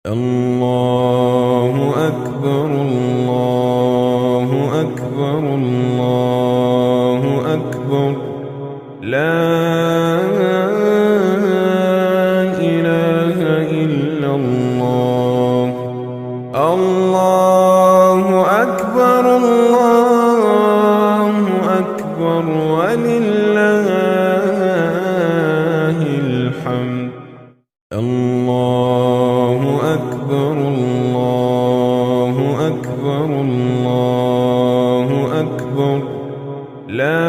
الله أكبر الله أكبر الله أكبر لا إله إلا الله. الله أكبر الله أكبر ولله الحمد. الله أكبر الله أكبر الله أكبر لا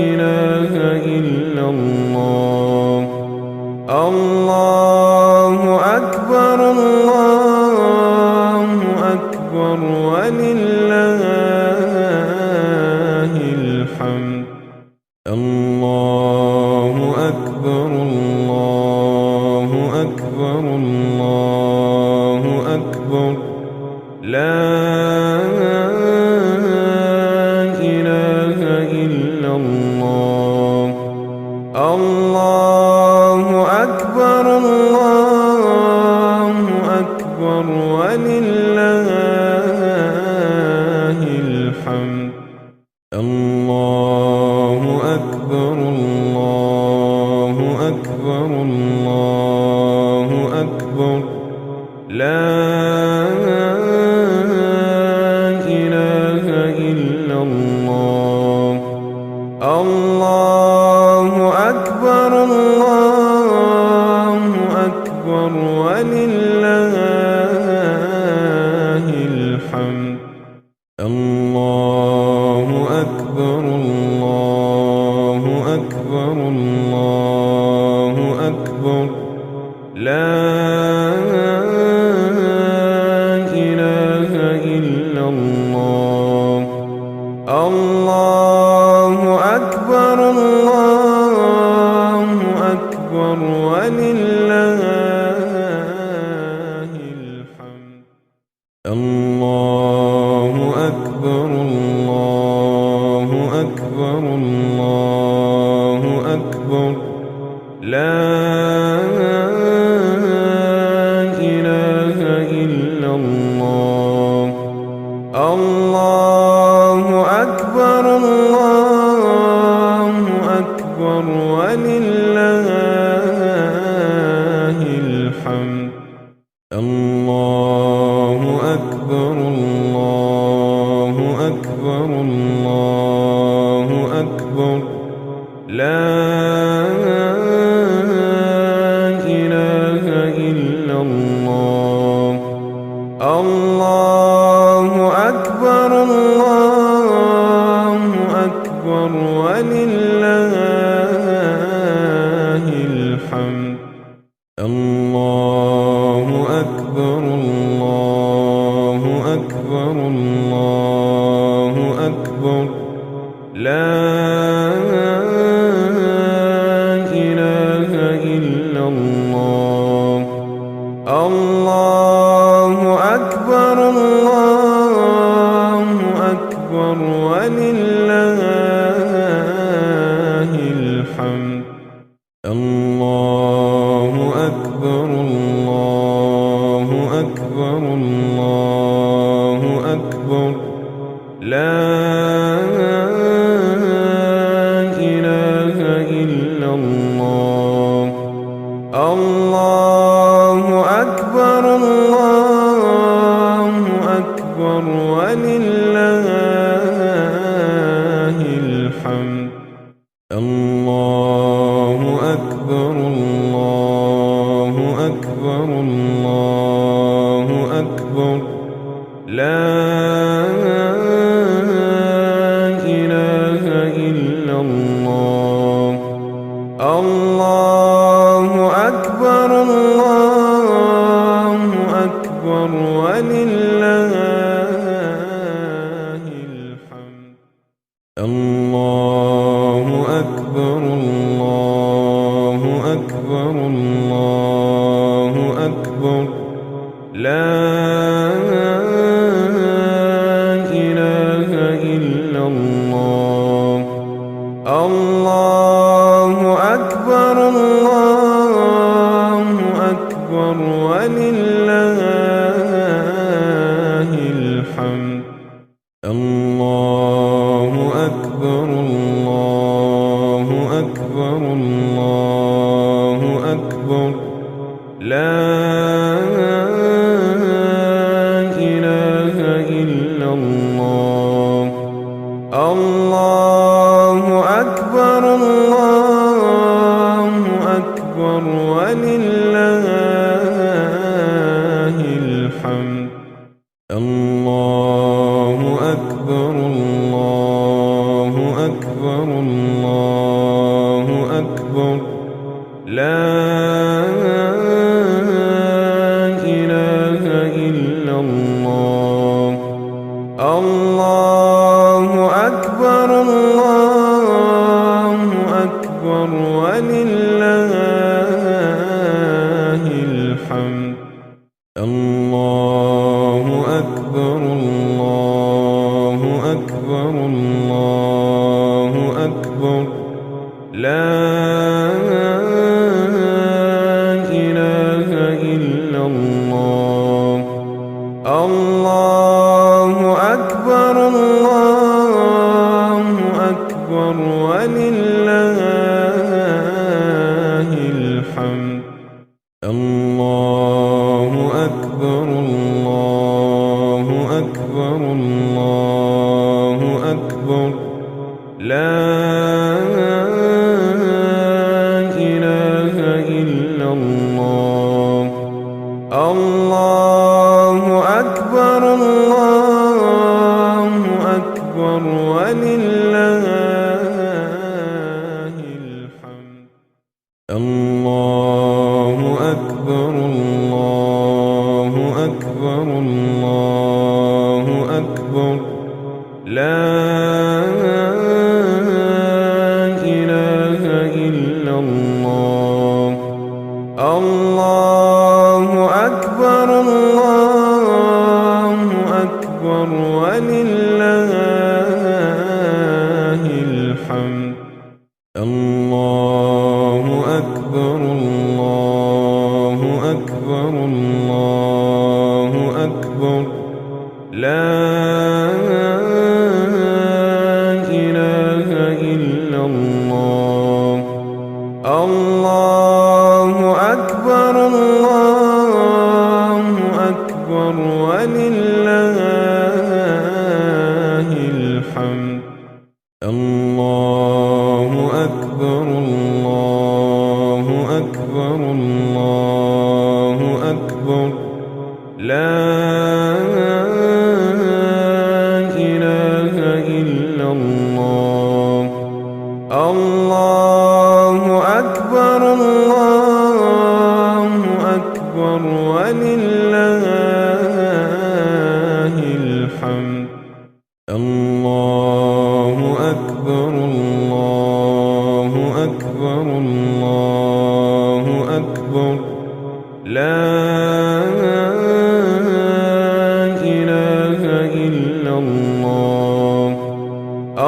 إله إلا الله. الله أكبر الله أكبر ولله الحمد. الله أكبر الله أكبر الله أكبر لا إله إلا الله. الله أكبر الله أكبر ولله الحمد. الله أكبر الله أكبر الله أكبر لا إله إلا الله. الله أكبر الله أكبر ولله الحمد. الله أكبر الله أكبر الله أكبر لا إله إلا الله. الله أكبر الله أكبر ولله الحمد. الله أكبر الله أكبر الله أكبر لا إله إلا الله. الله أكبر الله أكبر ولله الحمد. الله أكبر الله أكبر الله أكبر لا إله إلا الله. الله أكبر الله أكبر ولله الحمد. الله أكبر الله أكبر الله أكبر لا إله إلا الله. الله أكبر الله أكبر ولله الحمد. الله أكبر الله أكبر الله أكبر لا إله إلا الله. الله أكبر الله أكبر ولله الحمد. الله أكبر الله أكبر الله أكبر لا إله إلا الله. الله أكبر الله أكبر ولله الحمد. الله أكبر الله أكبر الله أكبر لا لا إله إلا الله. الله أكبر الله أكبر ولله الحمد. الله أكبر الله أكبر الله أكبر. لا إله إلا الله. الله أكبر الله أكبر ولله الحمد. الله أكبر الله أكبر الله أكبر. لا إله إلا الله. الله أكبر الله أكبر ولله الحمد. الله أكبر الله أكبر الله أكبر. لا إله إلا الله. الله أكبر الله أكبر ولله الحمد. الله أكبر الله أكبر الله أكبر. لا إله إلا الله. الله أكبر الله أكبر ولله الحمد. الله أكبر الله أكبر الله أكبر. لا إله إلا الله. الله أكبر الله أكبر ولله الحمد. الله أكبر الله أكبر الله أكبر. لا إله إلا الله. الله أكبر الله أكبر ولله الحمد. الله أكبر الله أكبر الله أكبر. لا إله إلا الله.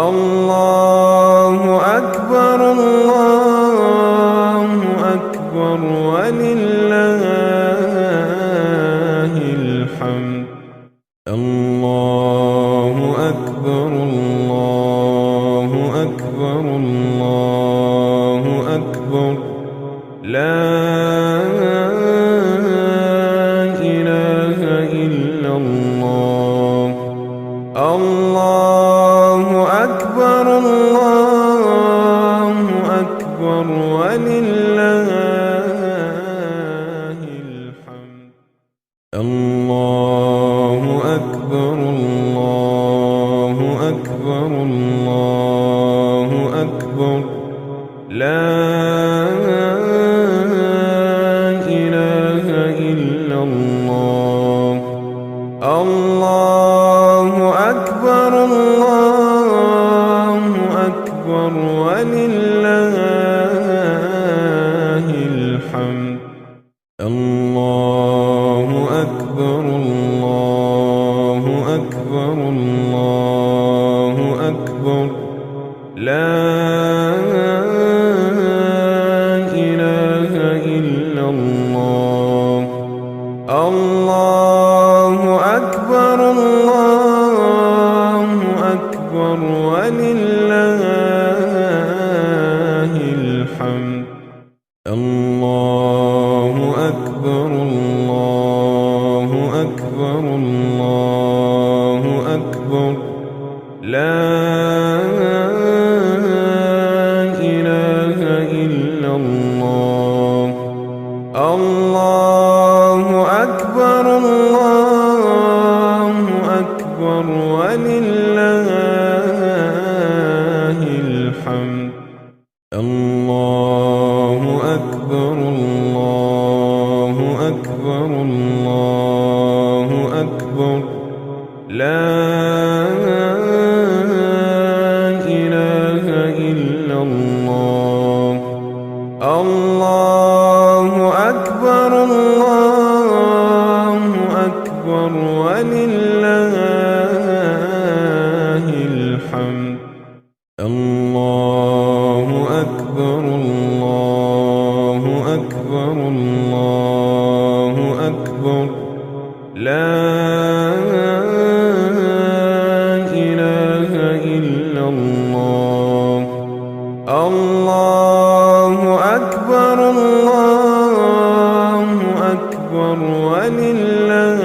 الله أكبر الله أكبر ولله الحمد. الله أكبر الله أكبر الله أكبر. لا إله إلا الله. الله أكبر الله أكبر ولله الحمد. الله أكبر الله أكبر الله أكبر. لا إله إلا الله. الله أكبر الله أكبر ولله الحمد. الله أكبر الله أكبر الله أكبر. لا إله إلا الله. الله أكبر الله أكبر ولله الحمد. الله أكبر الله أكبر الله أكبر ولله الحمد الله أكبر الله أكبر الله أكبر لا إله إلا الله الله أكبر الله أكبر ولله الحمد الله أكبر الله أكبر الله أكبر لا إله إلا الله الله أكبر الله أكبر ولله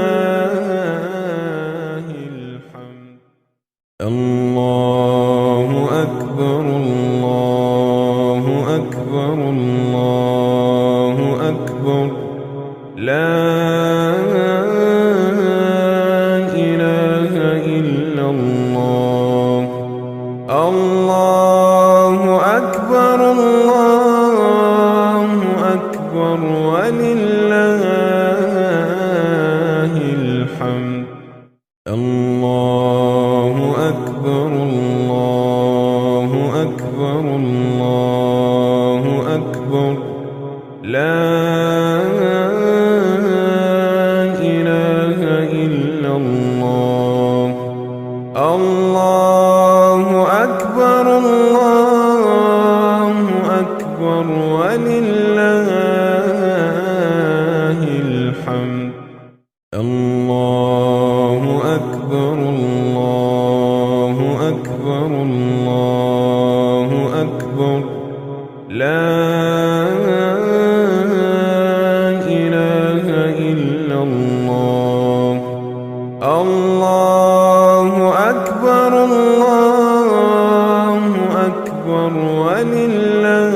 الحمد الله أكبر الله أكبر الله أكبر لا إله إلا الله الله أكبر الله أكبر ولله الحمد الله أكبر الله أكبر الله أكبر لا إله إلا الله الله أكبر الله أكبر ولله الحمد الله أكبر الله أكبر الله أكبر لا إله إلا الله الله أكبر الله أكبر ولله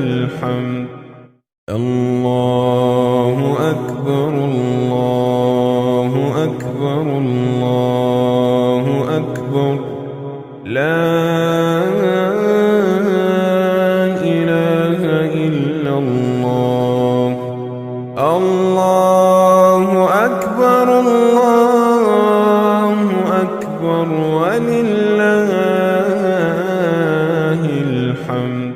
الحمد الله أكبر الله أكبر الله أكبر لا إله إلا الله الله أكبر الله أكبر ولله الحمد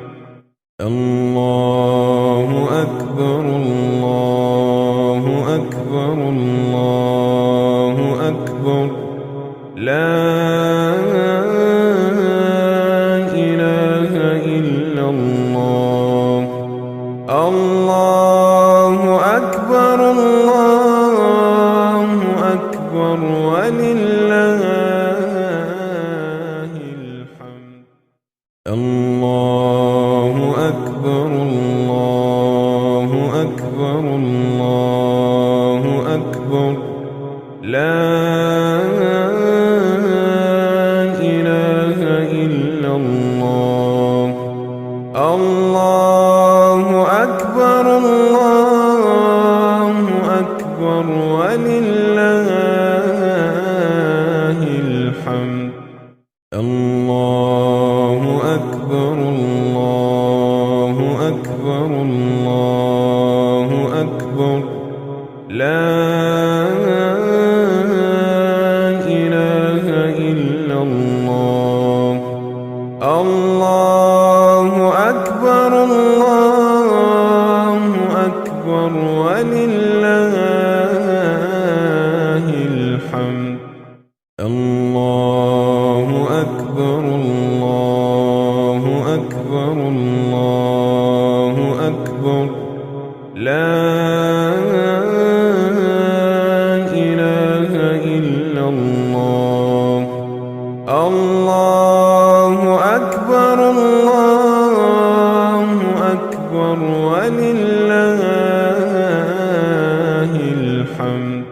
الله أكبر الله أكبر الله أكبر لا إله إلا الله الله أكبر الله أكبر ولله الحمد الله أكبر الله أكبر الله أكبر لا إله إلا الله الله أكبر الله أكبر ولله الحمد الله أكبر الله أكبر الله أكبر لا إله إلا الله الله أكبر الله أكبر ولله الحمد الله أكبر الله أكبر الله أكبر لا إله إلا الله الله أكبر الله أكبر ولله الحمد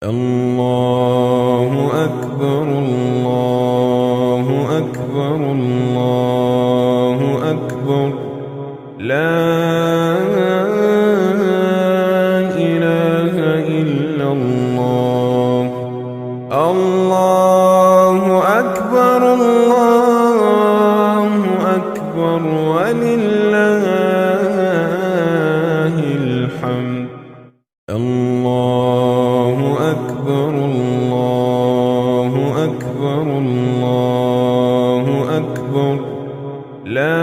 الله أكبر الله أكبر الله أكبر لا إله إلا الله. الله أكبر الله أكبر ولله الحمد. الله أكبر الله أكبر الله أكبر لا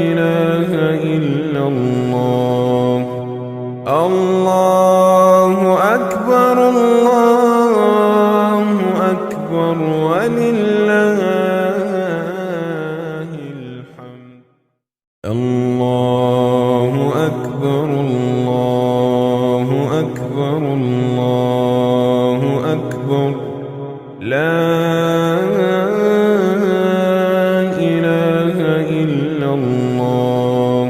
إله إلا الله. الله أكبر الله أكبر ولله الحمد. الله أكبر الله أكبر الله أكبر لا إله إلا الله.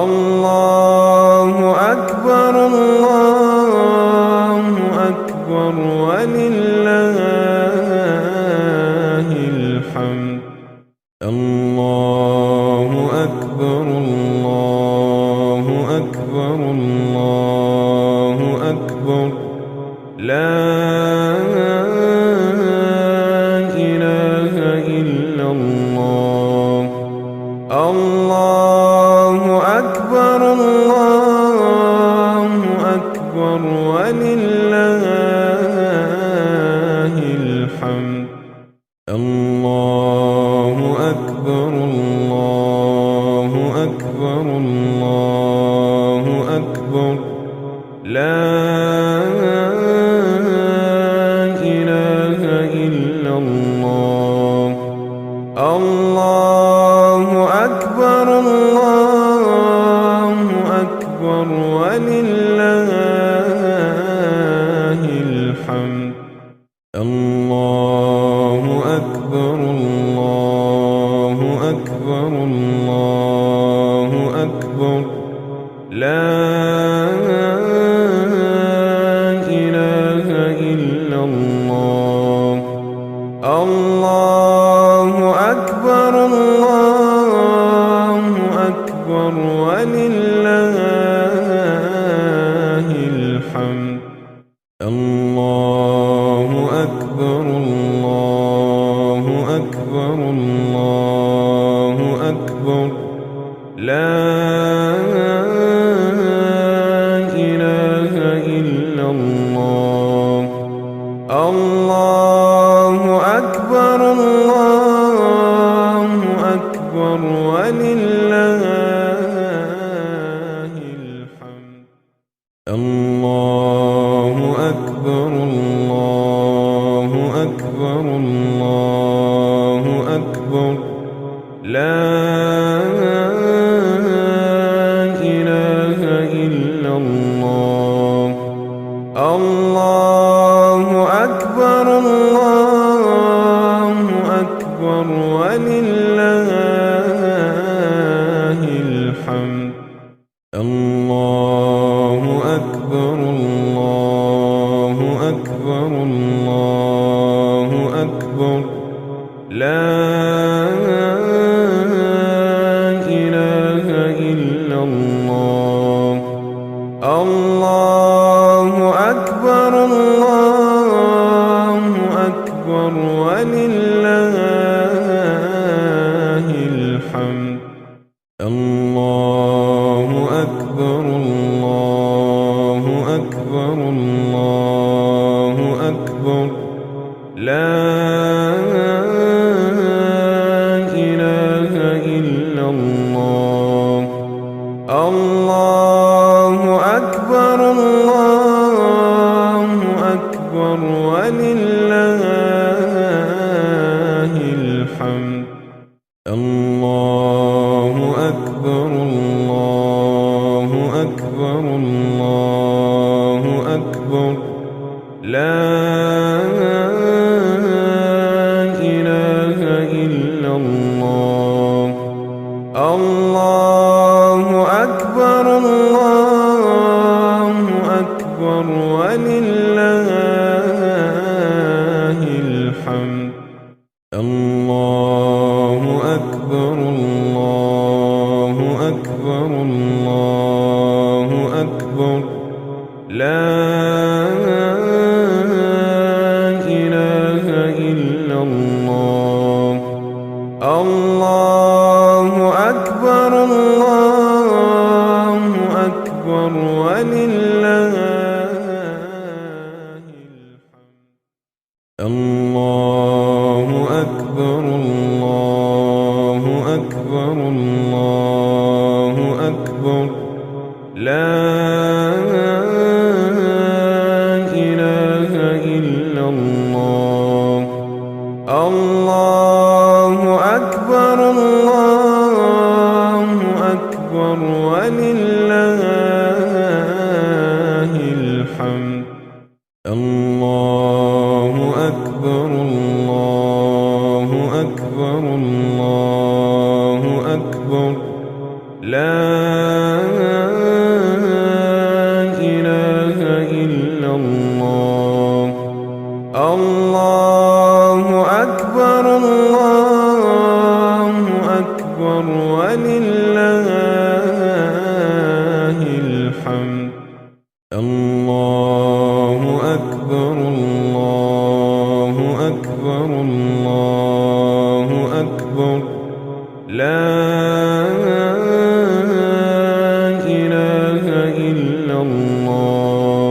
الله أكبر الله أكبر ولله الحمد. الله أكبر الله أكبر الله أكبر لا إله إلا الله. الله أكبر الله أكبر ولله الحمد. الله أكبر الله أكبر الله أكبر لا إله إلا الله. الله أكبر الله أكبر ولله الحمد. الله أكبر الله أكبر الله أكبر لا إله إلا الله. الله أكبر الله أكبر ولله الحمد. الله أكبر الله أكبر الله أكبر لا إله إلا الله. الله أكبر الله أكبر ولله الحمد. الله أكبر الله أكبر الله أكبر لا إله إلا الله. الله أكبر الله أكبر ولله الحمد. الله أكبر الله أكبر الله أكبر لا إله إلا الله. الله أكبر الله أكبر ولله الحمد. الله أكبر الله أكبر الله أكبر لا إله إلا الله. الله أكبر الله أكبر ولله الحمد. الله أكبر الله أكبر الله أكبر لا إله إلا الله. الله أكبر الله أكبر ولله الحمد. الله أكبر الله أكبر الله أكبر لا إله إلا الله الله أكبر الله أكبر ولله الحمد الله أكبر الله أكبر الله أكبر لا إله إلا الله الله أكبر الله أكبر ولله الحمد الله أكبر الله أكبر الله أكبر لا إله إلا الله الله أكبر الله أكبر ولله الحمد الله أكبر الله أكبر الله أكبر لا إله إلا الله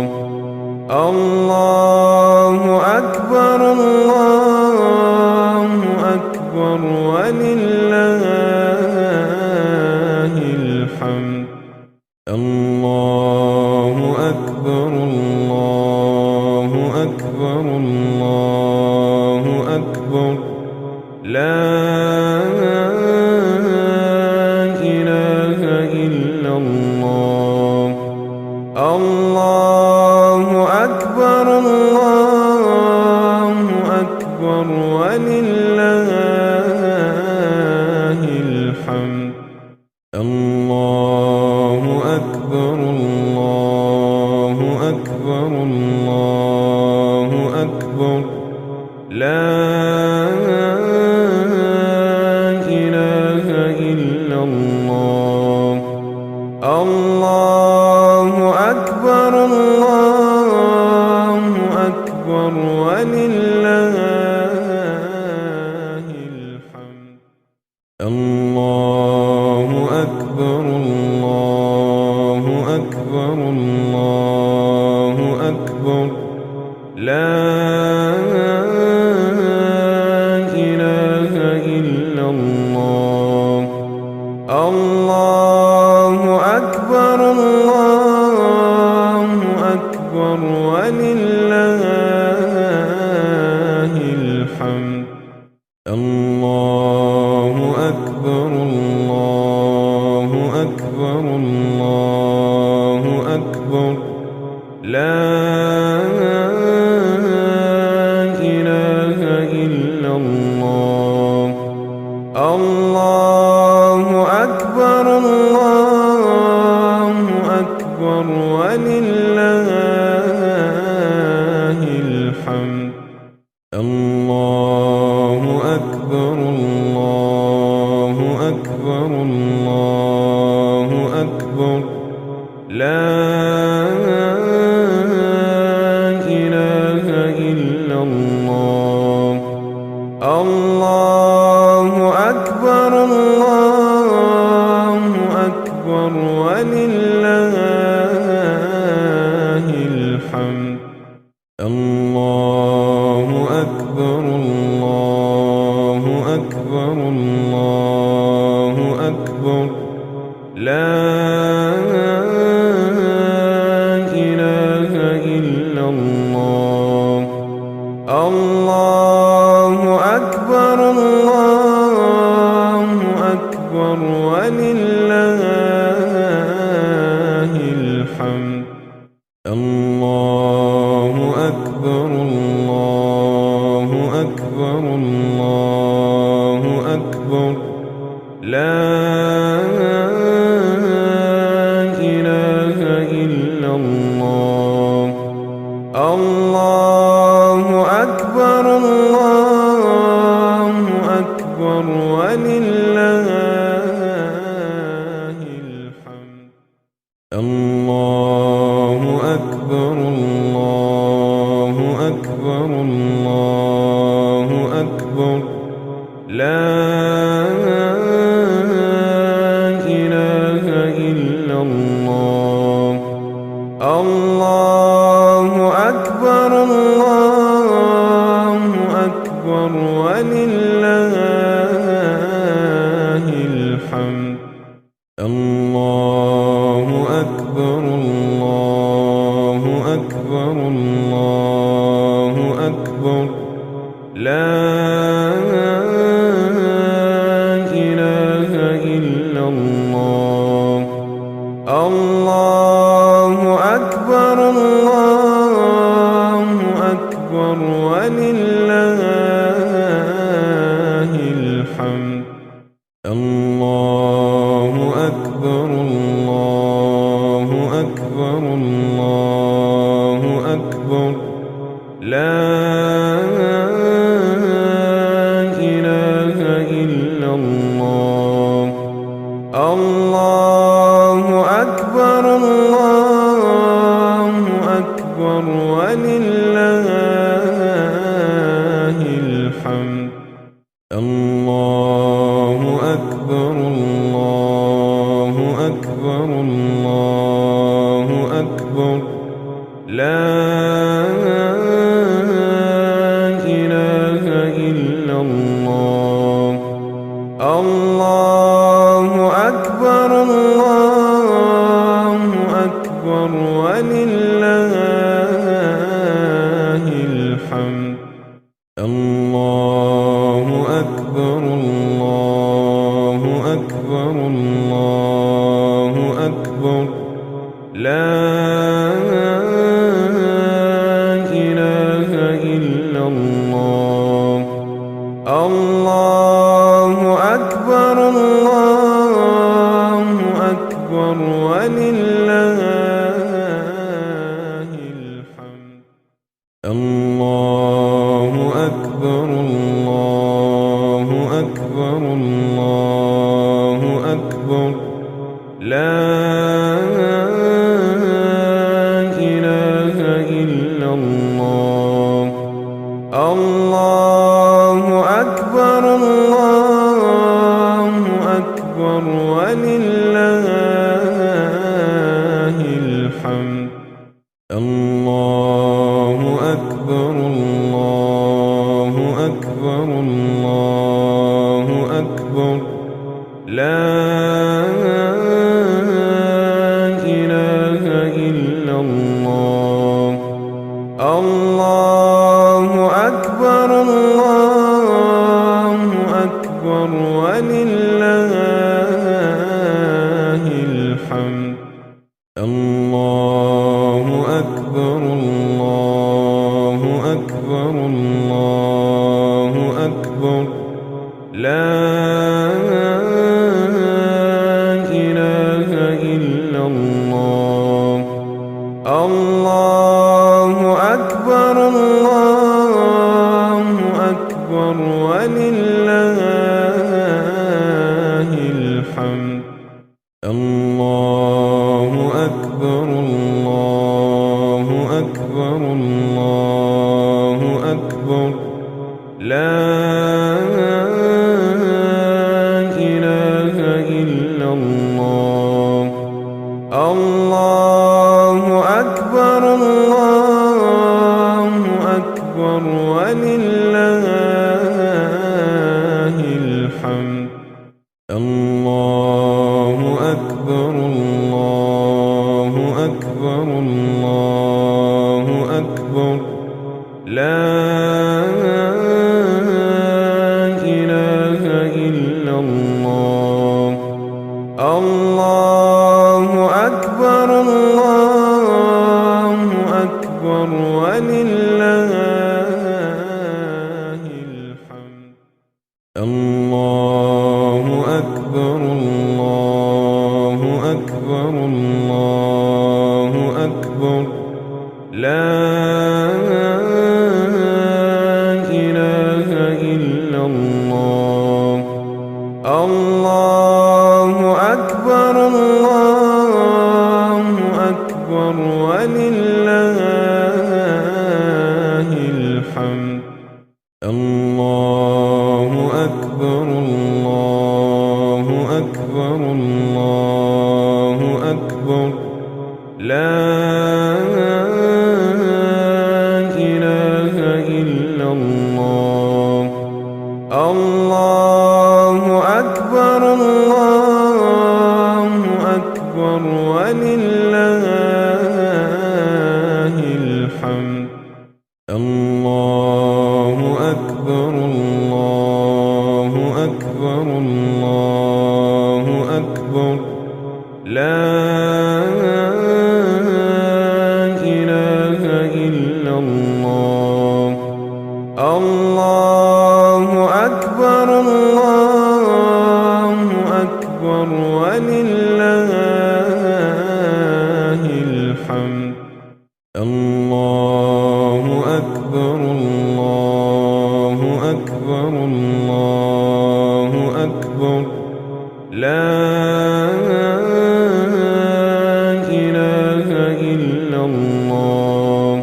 الله أكبر الله أكبر ولله الحمد الله أكبر الله أكبر الله أكبر لا إله إلا الله الله أكبر الله أكبر ولله الحمد الله أكبر الله أكبر الله أكبر لا إله إلا الله الله أكبر الله أكبر ولله الحمد الله أكبر الله أكبر الله أكبر لا إله إلا الله الله أكبر الله أكبر ولله الحمد الله أكبر الله أكبر الله أكبر لا إله إلا الله الله أكبر الله أكبر ولله الحمد الله أكبر الله أكبر الله أكبر لا إله إلا الله الله أكبر الله أكبر ولله الحمد الله أكبر الله أكبر الله أكبر لا إله إلا الله الله أكبر الله أكبر ولله الحمد الله أكبر الله أكبر الله أكبر لا إله إلا الله الله أكبر الله أكبر ولله الحمد الله أكبر الله أكبر الله أكبر لا إله إلا الله الله أكبر الله أكبر ولله الحمد الله أكبر الله أكبر الله أكبر لا إله إلا الله الله أكبر الله أكبر ولله الحمد الله أكبر الله أكبر الله أكبر لا إله إلا الله الله أكبر الله أكبر ولله الحمد الله أكبر الله أكبر الله أكبر لا إله إلا الله الله أكبر الله أكبر ولله الحمد الله أكبر الله أكبر الله أكبر لا إله إلا الله الله أكبر الله أكبر ولله الحمد الله أكبر الله أكبر الله أكبر لا إله إلا الله الله أكبر الله أكبر ولله الحمد الله أكبر الله أكبر الله أكبر لا إله إلا الله الله أكبر الله أكبر ولله الحمد الله أكبر الله أكبر الله أكبر لا إله إلا الله الله أكبر الله أكبر ولله الحمد الله أكبر الله أكبر الله أكبر لا إله إلا الله الله أكبر الله أكبر ولله الحمد الله أكبر الله أكبر الله أكبر لا إله إلا الله الله أكبر الله أكبر ولله الحمد الله أكبر الله أكبر الله أكبر لا إله إلا الله الله أكبر الله أكبر لا إله إلا الله الله أكبر الله أكبر ولله الحمد الله أكبر الله أكبر الله أكبر لا إله إلا الله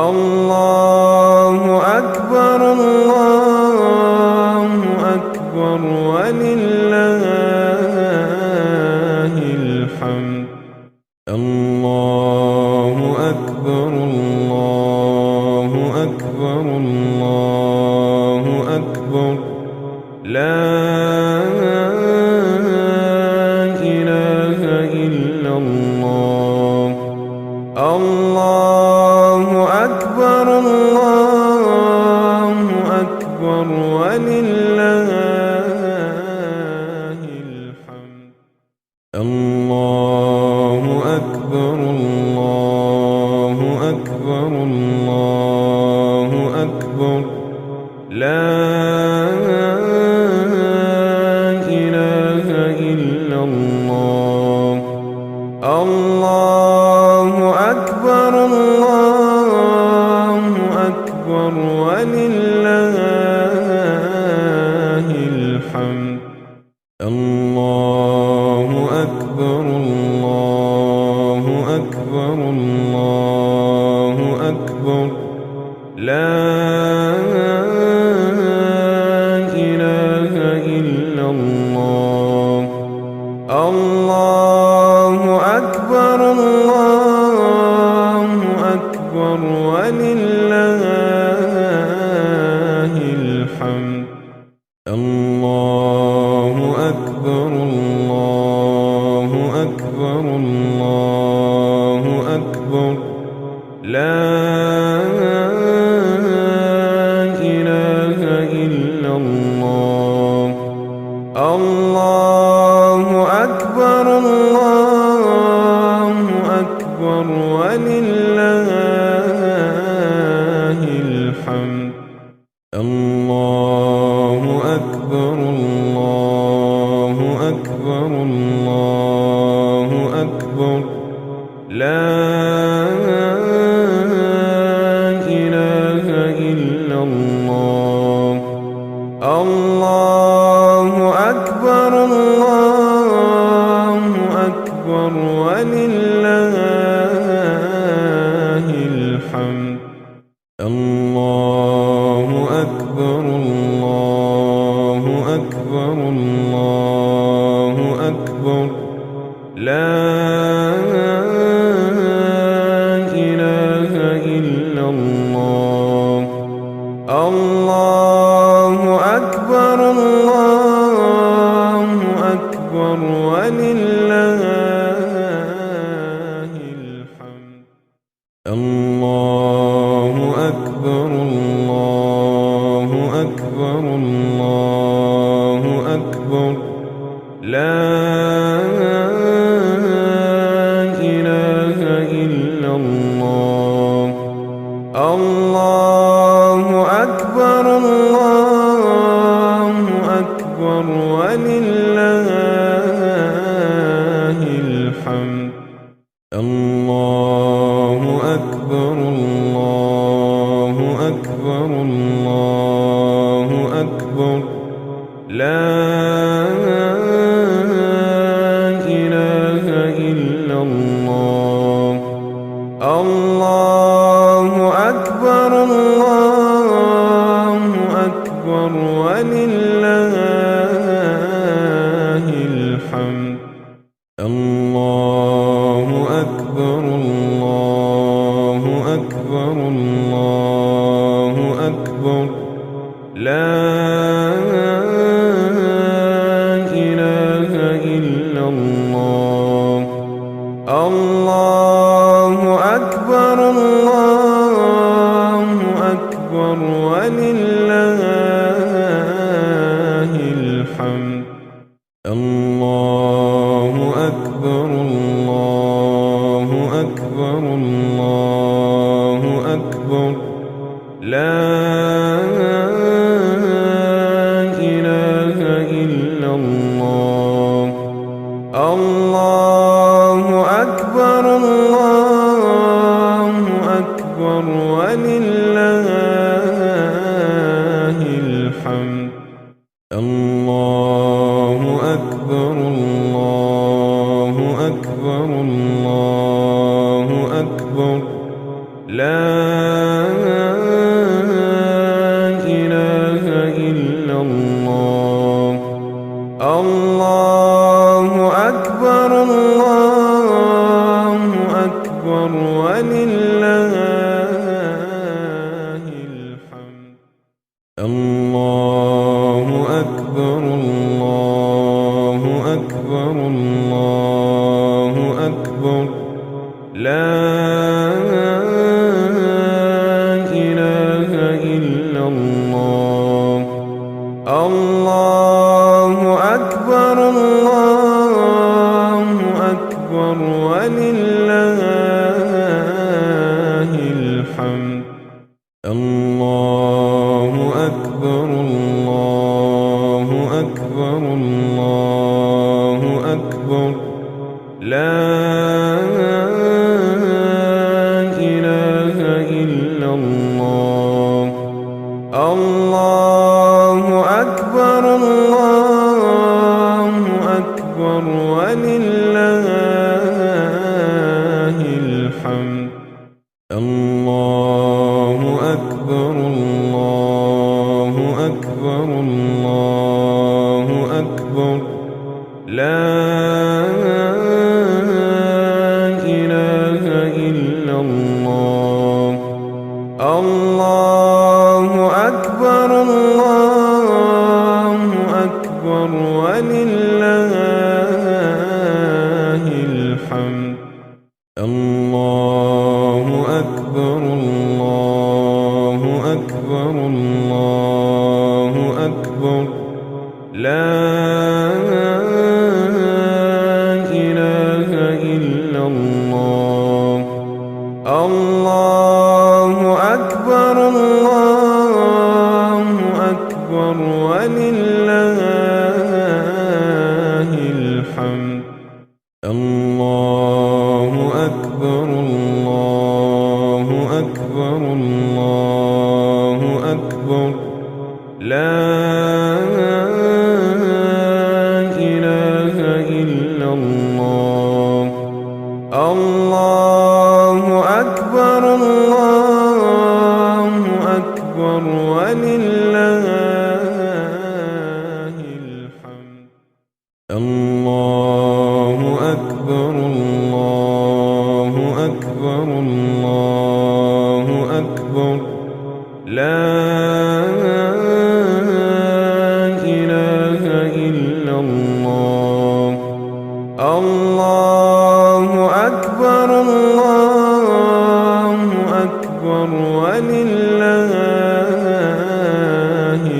الله أكبر الله أكبر ولله الحمد الله أكبر الله أكبر الله أكبر لا إله إلا الله الله أكبر الله أكبر ولله الحمد الله أكبر الله أكبر الله أكبر لا إله إلا الله الله أكبر الله أكبر ولله الحمد الله أكبر الله أكبر الله أكبر لا إله إلا الله الله أكبر الله أكبر ولله الحمد الله أكبر الله أكبر الله أكبر لا إله إلا الله الله أكبر الله أكبر ولله الحمد الله أكبر الله أكبر الله أكبر لا إله إلا الله الله أكبر الله أكبر ولله الحمد الله أكبر الله أكبر الله أكبر لا إله إلا الله الله أكبر الله أكبر ولله الحمد الله أكبر الله أكبر الله أكبر لا إله إلا الله الله أكبر الله أكبر ولله الحمد الله أكبر الله أكبر الله أكبر لا إله إلا الله الله أكبر الله أكبر ولله الحمد الله أكبر الله أكبر الله أكبر لا إله إلا الله الله أكبر الله أكبر ولله الحمد الله أكبر الله أكبر الله أكبر لا إله إلا الله الله أكبر الله أكبر ولله الحمد الله أكبر الله أكبر الله أكبر لا إله إلا الله الله أكبر الله أكبر ولله الحمد الله أكبر الله أكبر الله أكبر لا إله إلا الله الله أكبر الله أكبر ولله الحمد الله أكبر الله أكبر الله أكبر لا إله إلا الله الله أكبر الله أكبر ولله الحمد الله أكبر الله أكبر الله أكبر لا إله إلا الله الله أكبر الله أكبر ولله الحمد الله أكبر الله أكبر الله أكبر لا إله إلا الله الله أكبر الله أكبر ولله الحمد الله أكبر الله أكبر الله أكبر لا إله إلا الله الله أكبر الله أكبر ولله الحمد الله أكبر الله أكبر الله أكبر لا إله إلا الله الله أكبر الله أكبر ولله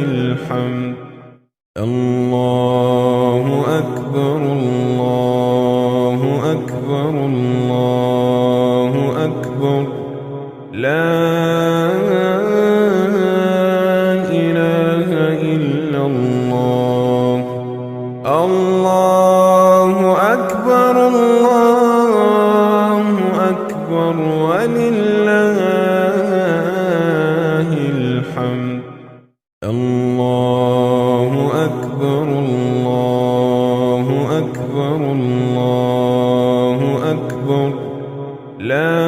الحمد الله أكبر الله أكبر الله أكبر لا إله إلا الله الله أكبر الله أكبر ولله الحمد الله أكبر الله أكبر الله أكبر لا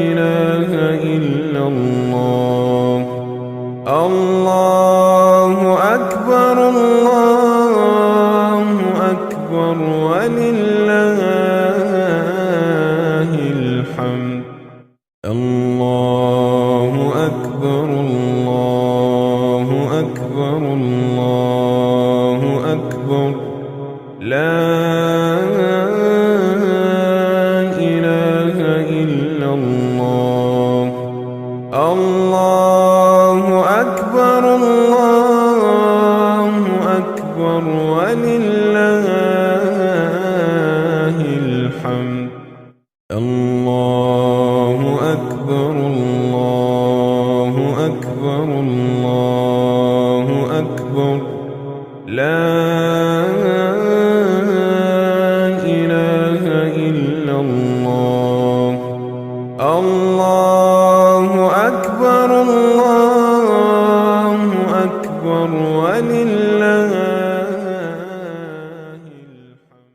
إله إلا الله الله أكبر الله أكبر ولله الحمد الله أكبر الله أكبر الله أكبر لا إله إلا الله الله أكبر الله أكبر أكبر ولله الحمد. الله أكبر الله أكبر الله أكبر لا إله إلا الله. الله أكبر الله أكبر ولله الحمد.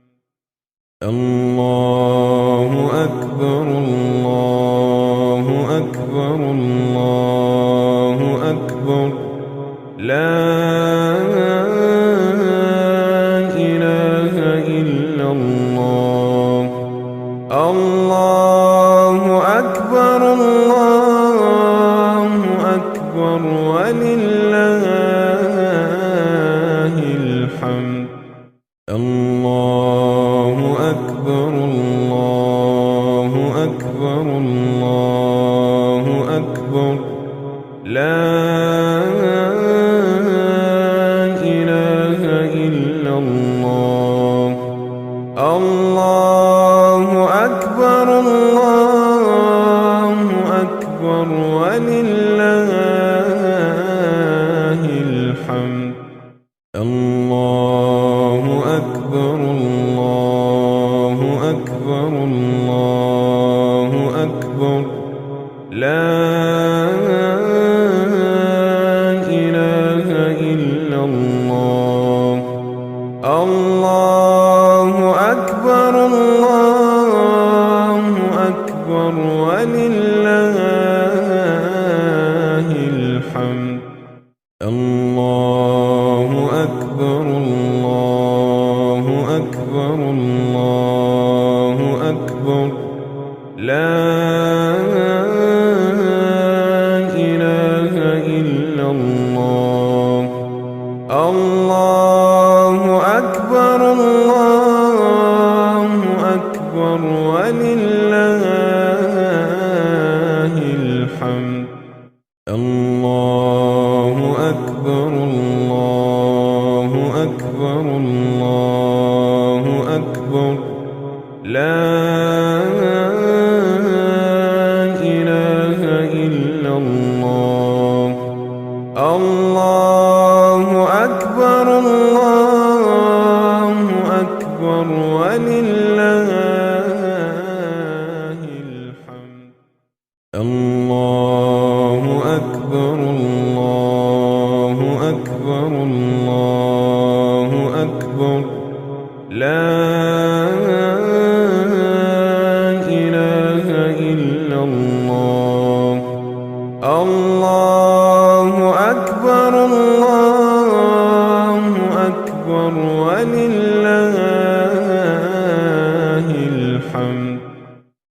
الله أكبر الله أكبر الله أكبر لا إله إلا الله. الله أكبر الله أكبر ولله الحمد. الله أكبر الله أكبر الله أكبر لا إله إلا الله. الله أكبر الله أكبر ولله الحمد. الله أكبر الله أكبر الله أكبر لا إله إلا الله. الله أكبر الله أكبر ولله الحمد. الله أكبر الله أكبر الله أكبر لا إله إلا الله. الله أكبر الله أكبر ولله الحمد. الله أكبر الله أكبر الله أكبر لا إله إلا الله. الله أكبر الله أكبر ولله الحمد. الله أكبر الله أكبر الله أكبر لا إله إلا الله. الله أكبر الله أكبر ولله الحمد.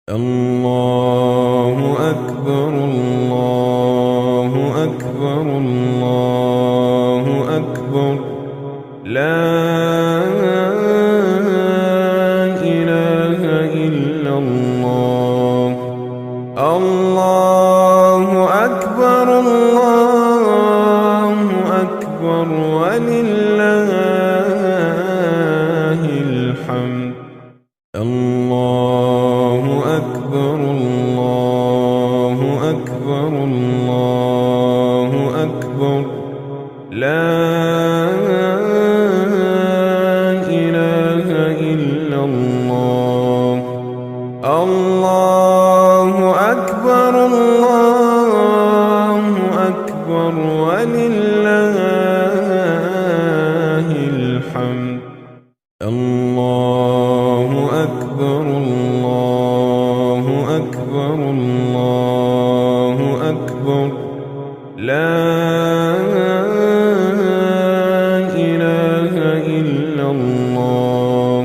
الله أكبر الله أكبر الله أكبر لا إله إلا الله. الله أكبر الله أكبر ولله الحمد. الله أكبر الله أكبر الله أكبر لا إله إلا الله. الله أكبر الله أكبر ولله الحمد. الله أكبر الله أكبر الله أكبر لا إله إلا الله.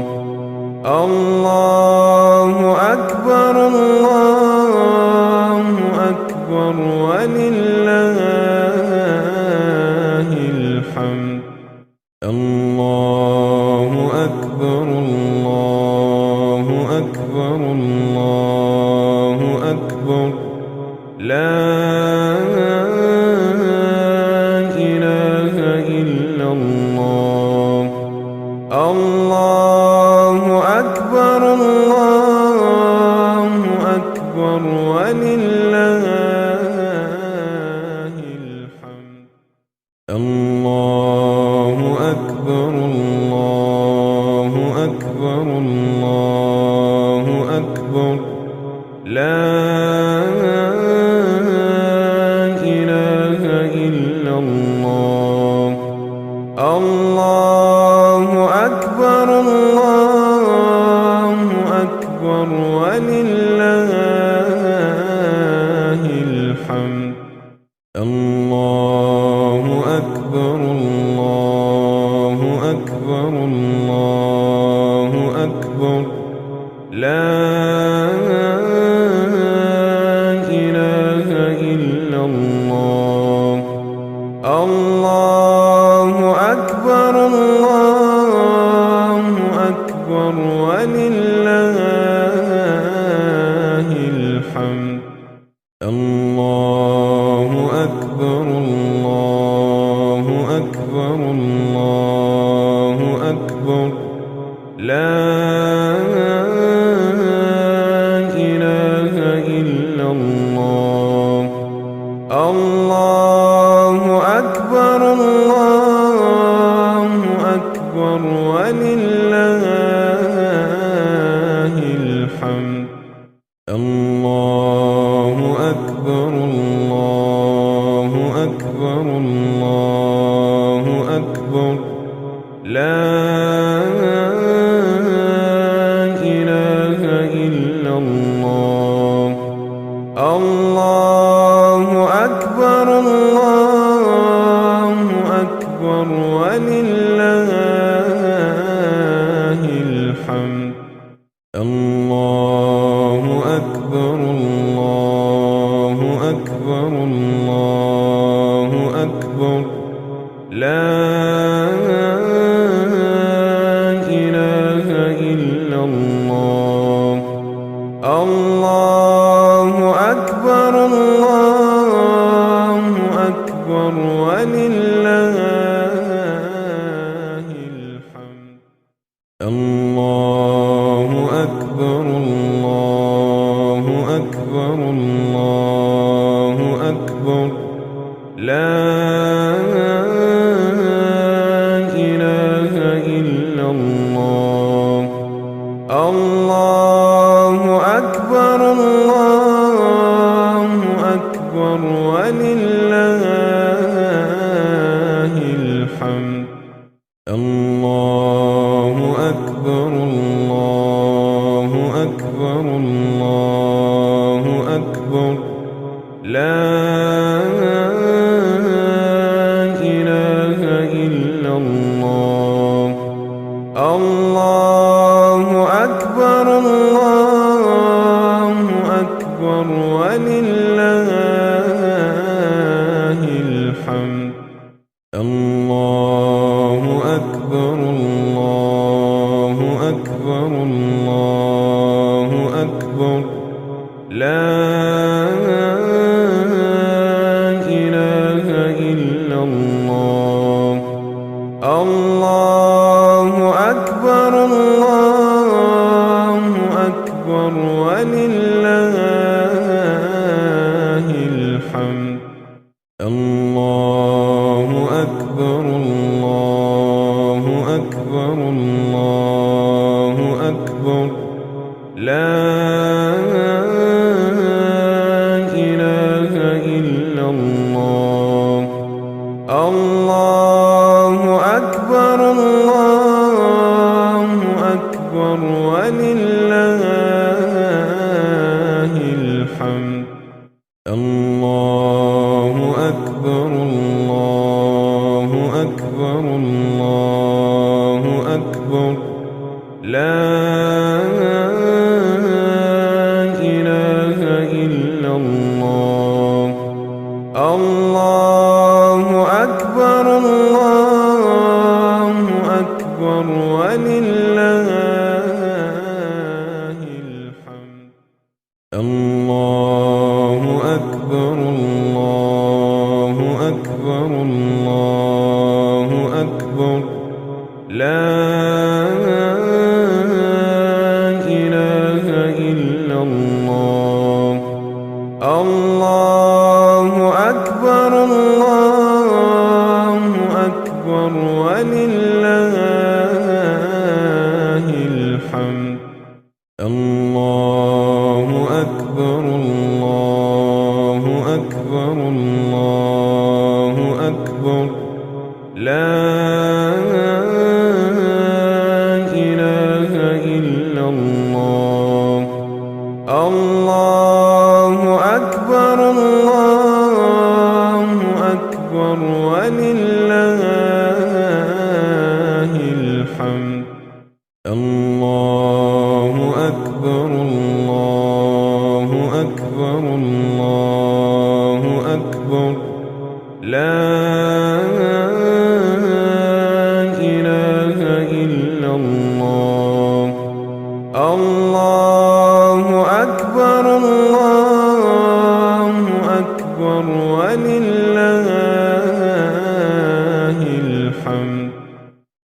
الله أكبر الله أكبر ولله الحمد. الله أكبر الله أكبر الله أكبر لا إله إلا الله. الله أكبر الله أكبر لا إله إلا الله الله أكبر الله أكبر ولله الحمد الله أكبر الله أكبر الله أكبر لا إله إلا الله الله أكبر الله أكبر ولله الحمد الله أكبر الله أكبر الله أكبر لا إله إلا الله الله أكبر الله أكبر ولله الحمد الله أكبر الله أكبر الله أكبر لا إله إلا الله الله أكبر الله أكبر ولله الحمد الله أكبر الله أكبر الله أكبر لا إله إلا الله الله أكبر الله أكبر ولله الحمد الله أكبر الله أكبر الله أكبر لا إله إلا الله الله أكبر الله أكبر ولله الحمد الله أكبر الله أكبر الله أكبر لا إله إلا الله الله أكبر الله أكبر ولله الحمد الله أكبر الله أكبر الله أكبر لا إله إلا الله الله أكبر الله أكبر ولله الحمد الله أكبر الله أكبر الله أكبر لا إله إلا الله الله أكبر الله أكبر ولله الحمد الله أكبر الله أكبر الله أكبر لا إله إلا الله الله أكبر الله أكبر ولله الحمد الله أكبر الله أكبر الله أكبر لا إله إلا الله الله أكبر الله أكبر ولله الحمد الله أكبر الله أكبر الله أكبر لا إله إلا الله الله أكبر الله أكبر ولله الحمد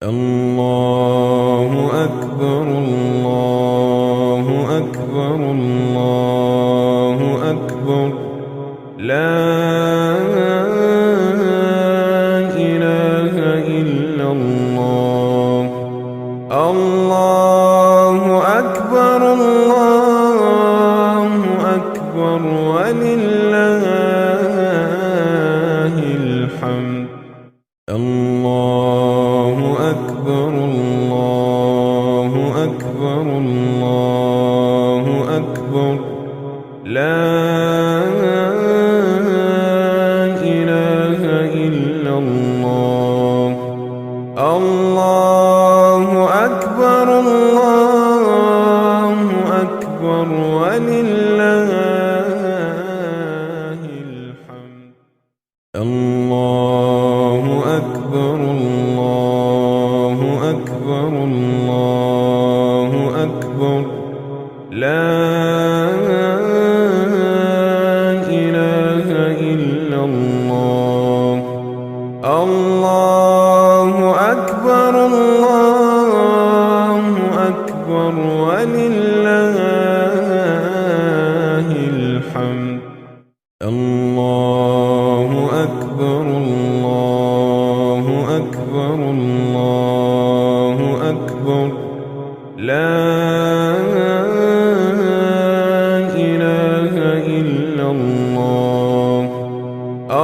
الله أكبر الله أكبر الله أكبر لا إله إلا الله الله أكبر الله أكبر ولله الحمد الله أكبر الله أكبر الله أكبر لا إله إلا الله الله أكبر الله أكبر ولله الحمد الله أكبر الله أكبر الله أكبر لا إله إلا الله الله أكبر الله أكبر ولله الحمد الله أكبر الله أكبر الله أكبر لا إله إلا الله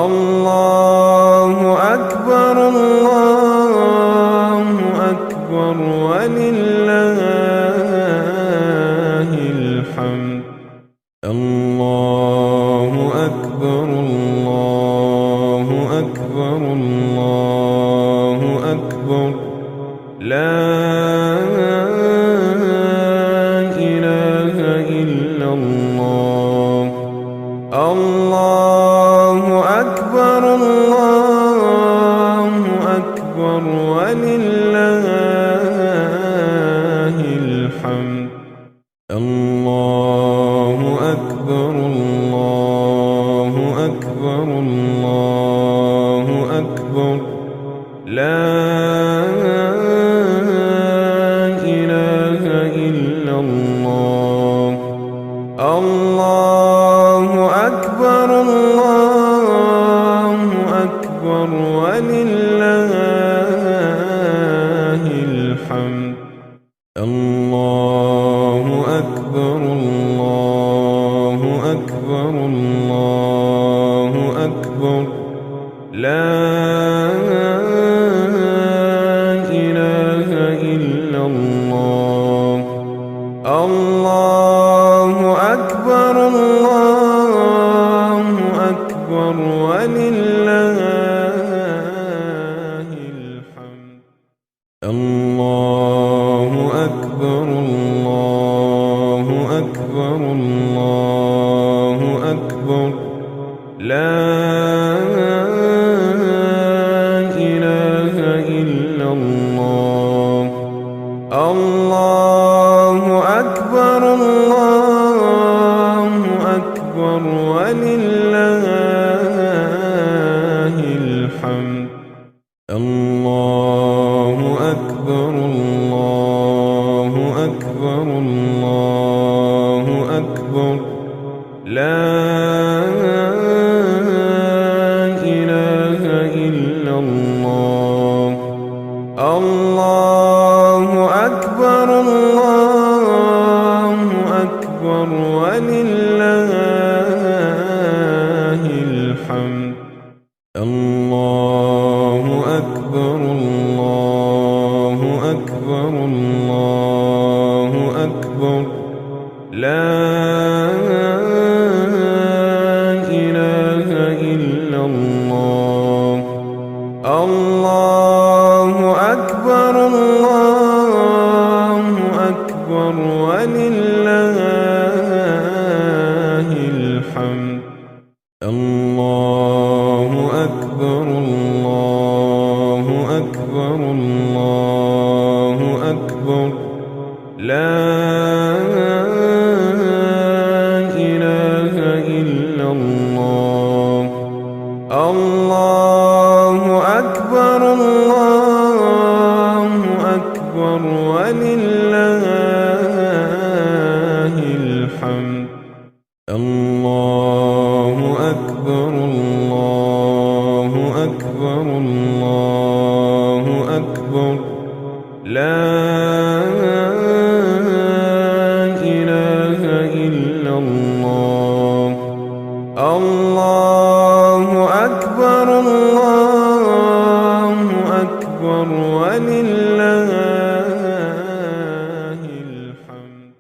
الله أكبر الله أكبر ولله الحمد الله أكبر الله أكبر الله أكبر لا إله إلا الله الله أكبر الله أكبر ولله الحمد الله أكبر الله أكبر الله أكبر لا إله إلا الله الله أكبر الله أكبر ولله الحمد الله أكبر الله أكبر الله أكبر لا إله إلا الله الله أكبر الله أكبر ولله الحمد الله أكبر الله أكبر الله أكبر لا إله إلا الله الله أكبر الله أكبر ولله الحمد الله أكبر الله أكبر الله أكبر لا إله إلا الله الله أكبر الله أكبر ولله الحمد الله أكبر الله أكبر الله أكبر لا إله إلا الله الله أكبر الله ولله الحمد. الله أكبر الله أكبر الله أكبر. لا إله إلا الله. الله أكبر الله أكبر ولله الحمد. الله أكبر الله أكبر الله أكبر. لا إله إلا الله. الله أكبر الله أكبر ولله الحمد.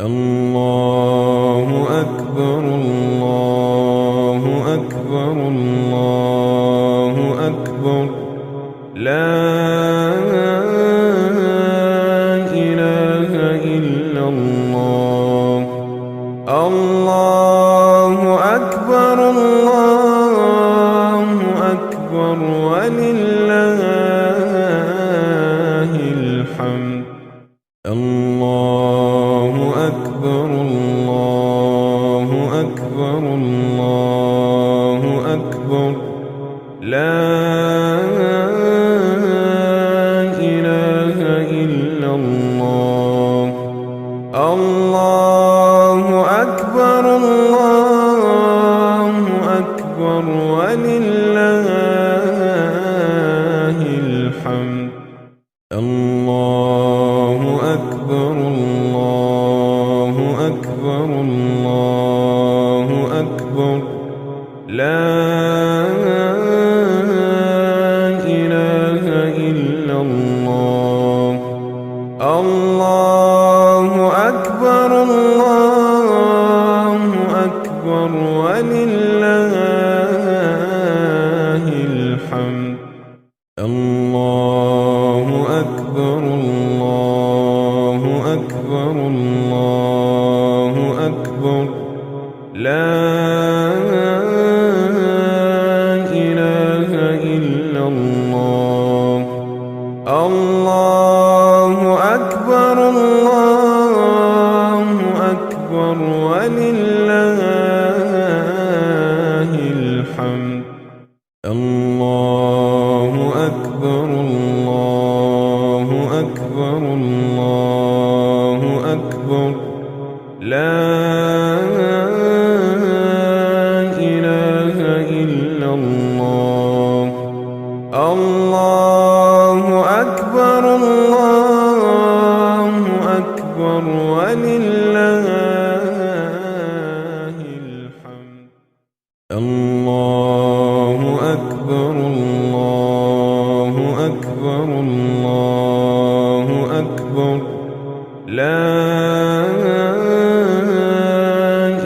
الله أكبر الله أكبر الله أكبر. لا إله إلا الله. الله أكبر الله أكبر ولله الحمد. الله أكبر الله أكبر الله أكبر. لا إله إلا الله. الله أكبر الله أكبر ولله الحمد. الله أكبر الله أكبر الله أكبر. لا إله إلا الله. الله أكبر الله أكبر ولله الحمد. الله أكبر الله أكبر الله أكبر. لا إله إلا الله. الله أكبر الله أكبر ولله الحمد. الله أكبر الله أكبر الله أكبر. لا إله إلا الله. الله أكبر الله أكبر ولله الحمد. الله أكبر الله أكبر الله أكبر. لا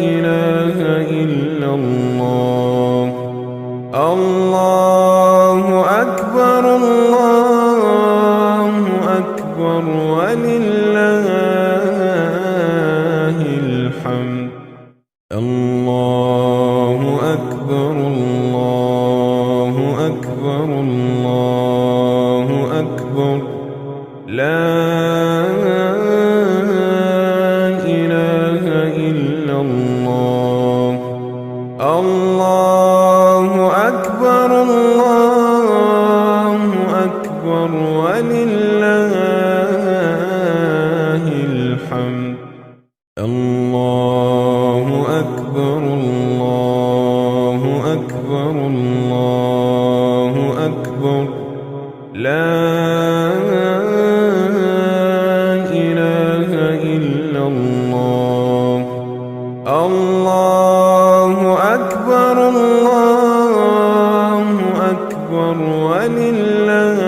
إله إلا الله. الله أكبر الله أكبر ولله الحمد. الله أكبر الله أكبر الله أكبر. لا إله إلا الله. الله أكبر الله أكبر ولله الحمد. الله أكبر الله أكبر الله أكبر. لا إله إلا الله. الله أكبر الله أكبر ولله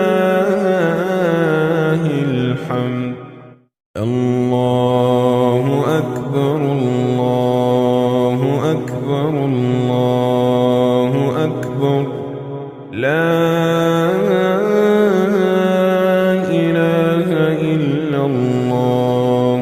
الحمد. الله أكبر الله أكبر الله أكبر. لا إله إلا الله.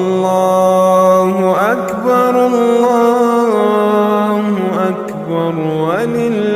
الله أكبر الله أكبر ولله